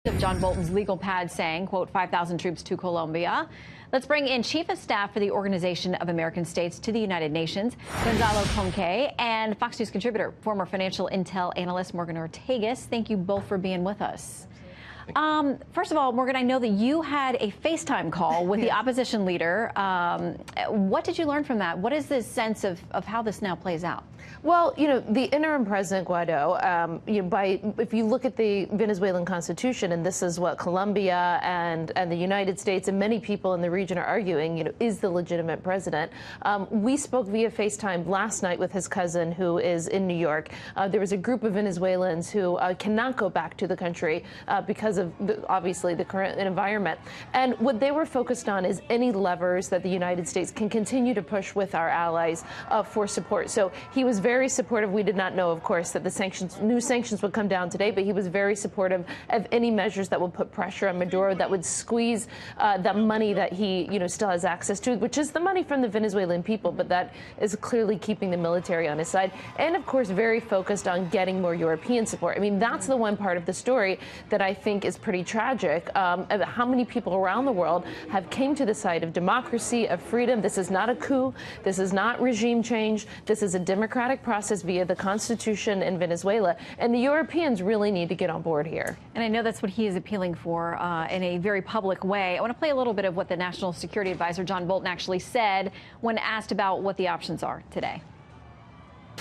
Of John Bolton's legal pad saying, quote, 5,000 troops to Colombia. Let's bring in Chief of Staff for the Organization of American States to the United Nations, Gonzalo Conque, and Fox News contributor, former financial intel analyst Morgan Ortagus. Thank you both for being with us. First of all, Morgan, I know that you had a FaceTime call with the opposition leader. What did you learn from that? What is the sense of how this now plays out? Well, the interim president Guaido, if you look at the Venezuelan constitution, and this is what Colombia and the United States and many people in the region are arguing, is the legitimate president. We spoke via FaceTime last night with his cousin, who is in New York. There was a group of Venezuelans who cannot go back to the country because of, obviously, the current environment. And what they were focused on is any levers that the United States can continue to push with our allies for support. So he was very supportive. We did not know, of course, that the new sanctions would come down today, but he was very supportive of any measures that would put pressure on Maduro, that would squeeze that money that he, still has access to, which is the money from the Venezuelan people, but that is clearly keeping the military on his side. And, of course, very focused on getting more European support. I mean, that's the one part of the story that I think is pretty tragic, of how many people around the world have came to the side of democracy, of freedom. This is not a coup. This is not regime change. This is a democratic process via the Constitution in Venezuela, and the Europeans really need to get on board here. And I know that's what he is appealing for in a very public way. I want to play a little bit of what the National Security Advisor John Bolton actually said when asked about what the options are today.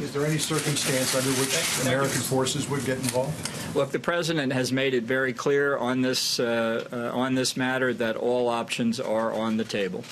Is there any circumstance under which American forces would get involved? Look, the president has made it very clear on this matter that all options are on the table.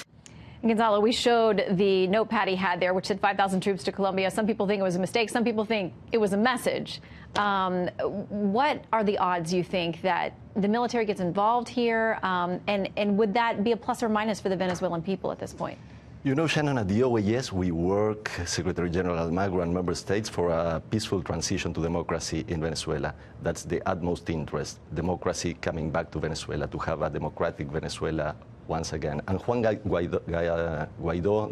Gonzalo, we showed the notepad he had there, which said 5,000 troops to Colombia. Some people think it was a mistake. Some people think it was a message. What are the odds, you think, that the military gets involved here? And would that be a plus or minus for the Venezuelan people at this point? Shannon, at the OAS, we work, Secretary General Almagro and member states, for a peaceful transition to democracy in Venezuela. That's the utmost interest, democracy coming back to Venezuela, to have a democratic Venezuela once again. And Juan Guaido,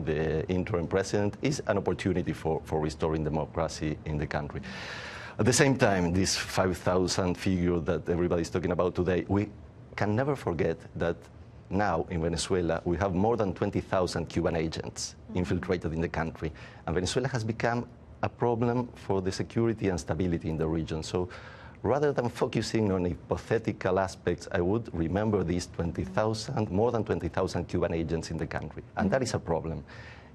the interim president, is an opportunity for restoring democracy in the country. At the same time, this 5,000 figure that everybody's talking about today, we can never forget that now in Venezuela we have more than 20,000 Cuban agents infiltrated in the country. And Venezuela has become a problem for the security and stability in the region. So rather than focusing on hypothetical aspects, I would remember these 20,000, more than 20,000 Cuban agents in the country. And that is a problem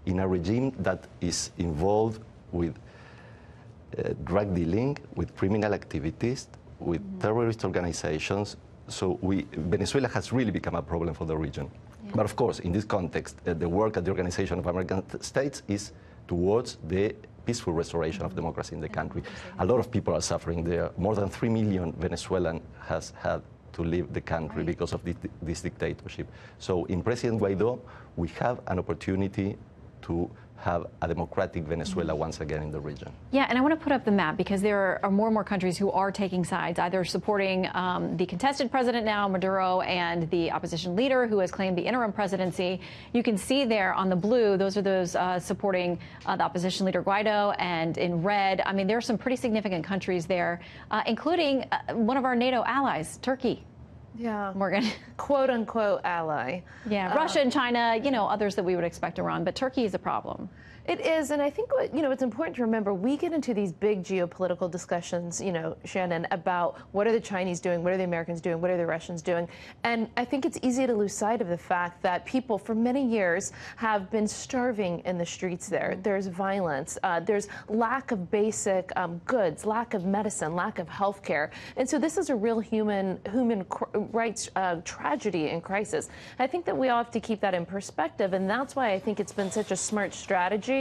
in a regime that is involved with drug dealing, with criminal activities, with terrorist organizations. So Venezuela has really become a problem for the region. Yeah. But of course, in this context, the work at the Organization of American States is towards the peaceful restoration of democracy in the country. A lot of people are suffering there. More than 3 million Venezuelans has had to leave the country because of this dictatorship. So in President Guaido, we have an opportunity to have a democratic Venezuela once again in the region. Yeah, and I want to put up the map because there are more and more countries who are taking sides, either supporting the contested president now, Maduro, and the opposition leader who has claimed the interim presidency. You can see there on the blue, those are those supporting the opposition leader Guaido, and in red, I mean, there are some pretty significant countries there, including one of our NATO allies, Turkey. Yeah. Morgan. Quote unquote ally. Yeah. Russia and China, others that we would expect to run. But Turkey is a problem. It is. And I think, it's important to remember, we get into these big geopolitical discussions, Shannon, about what are the Chinese doing? What are the Americans doing? What are the Russians doing? And I think it's easy to lose sight of the fact that people for many years have been starving in the streets there. There's violence. There's lack of basic goods, lack of medicine, lack of health care. And so this is a real human rights tragedy and crisis. I think that we all have to keep that in perspective. And that's why I think it's been such a smart strategy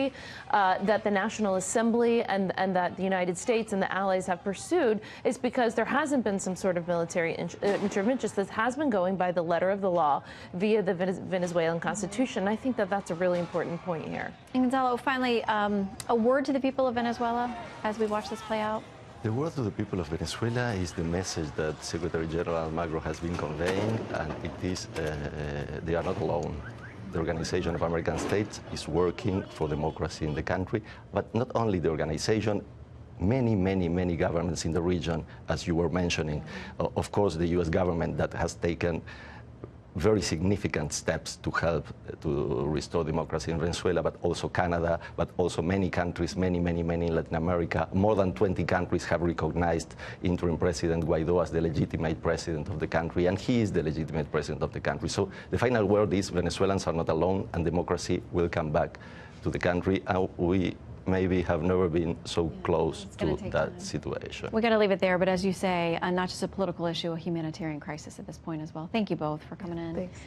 that the National Assembly and that the United States and the allies have pursued, is because there hasn't been some sort of military intervention. This has been going by the letter of the law via the Venezuelan Constitution. I think that that's a really important point here. And Gonzalo, finally, a word to the people of Venezuela as we watch this play out? The word to the people of Venezuela is the message that Secretary General Almagro has been conveying, and it is they are not alone. The Organization of American States is working for democracy in the country, but not only the organization, many governments in the region, as you were mentioning. Of course, the U.S. government that has taken very significant steps to help to restore democracy in Venezuela, but also Canada, but also many countries, many in Latin America. More than 20 countries have recognized interim President Guaido as the legitimate president of the country, and he is the legitimate president of the country. So the final word is Venezuelans are not alone, and democracy will come back to the country. And we maybe have never been so close to that situation. We got to leave it there, but as you say, not just a political issue, a humanitarian crisis at this point as well. Thank you both for coming in. Thanks.